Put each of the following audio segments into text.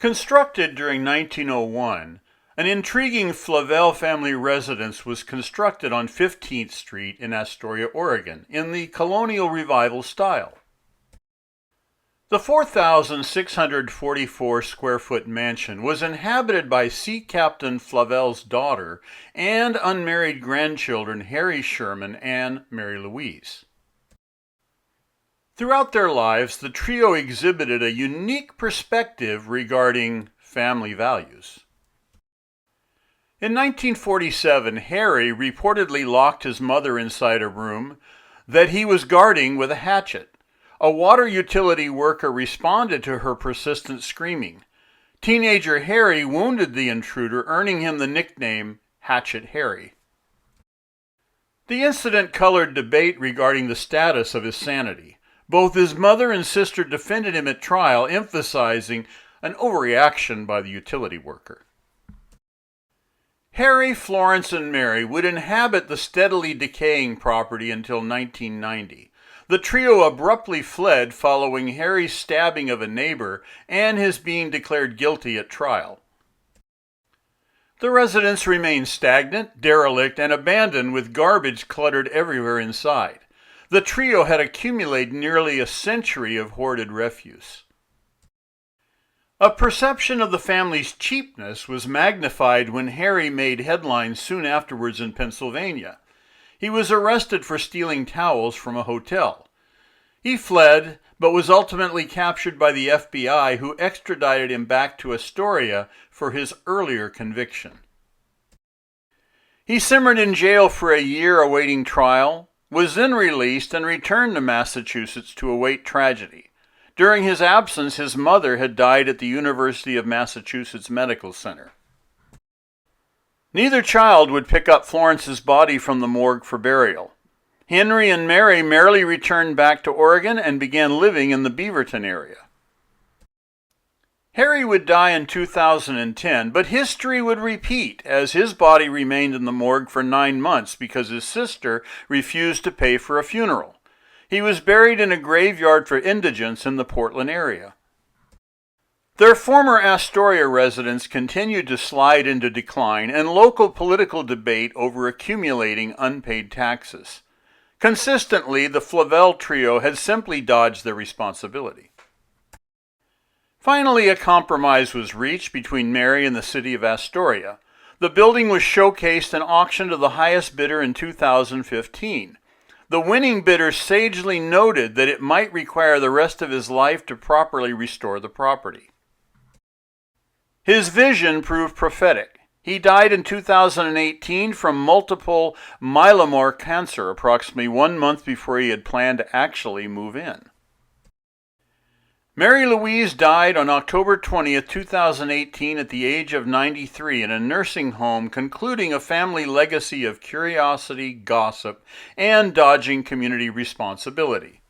Constructed during 1901, an intriguing Flavel family residence was constructed on 15th Street in Astoria, Oregon, in the Colonial Revival style. The 4,644 square foot mansion was inhabited by Sea Captain Flavel's daughter and unmarried grandchildren Harry Sherman and Mary Louise. Throughout their lives, the trio exhibited a unique perspective regarding family values. In 1947, Harry reportedly locked his mother inside a room that he was guarding with a hatchet. A water utility worker responded to her persistent screaming. Teenager Harry wounded the intruder, earning him the nickname Hatchet Harry. The incident colored debate regarding the status of his sanity. Both his mother and sister defended him at trial, emphasizing an overreaction by the utility worker. Harry, Florence and Mary would inhabit the steadily decaying property until 1990. The trio abruptly fled following Harry's stabbing of a neighbor and his being declared guilty at trial. The residence remained stagnant, derelict, and abandoned with garbage cluttered everywhere inside. The trio had accumulated nearly a century of hoarded refuse. A perception of the family's cheapness was magnified when Harry made headlines soon afterwards in Pennsylvania. He was arrested for stealing towels from a hotel. He fled, but was ultimately captured by the FBI, who extradited him back to Astoria for his earlier conviction. He simmered in jail for a year awaiting trial, was then released and returned to Massachusetts to await tragedy. During his absence, his mother had died at the University of Massachusetts Medical Center. Neither child would pick up Florence's body from the morgue for burial. Henry and Mary merrily returned back to Oregon and began living in the Beaverton area. Harry would die in 2010, but history would repeat as his body remained in the morgue for 9 months because his sister refused to pay for a funeral. He was buried in a graveyard for indigents in the Portland area. Their former Astoria residence continued to slide into decline and local political debate over accumulating unpaid taxes. Consistently, the Flavel trio had simply dodged their responsibility. Finally, a compromise was reached between Mary and the city of Astoria. The building was showcased and auctioned to the highest bidder in 2015. The winning bidder sagely noted that it might require the rest of his life to properly restore the property. His vision proved prophetic. He died in 2018 from multiple myeloma cancer, approximately 1 month before he had planned to actually move in. Mary Louise died on October 20, 2018 at the age of 93 in a nursing home, concluding a family legacy of curiosity, gossip, and dodging community responsibility.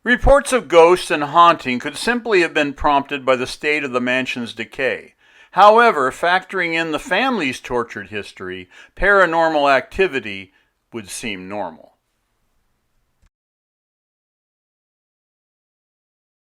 Reports of ghosts and haunting could simply have been prompted by the state of the mansion's decay. However, factoring in the family's tortured history, paranormal activity would seem normal.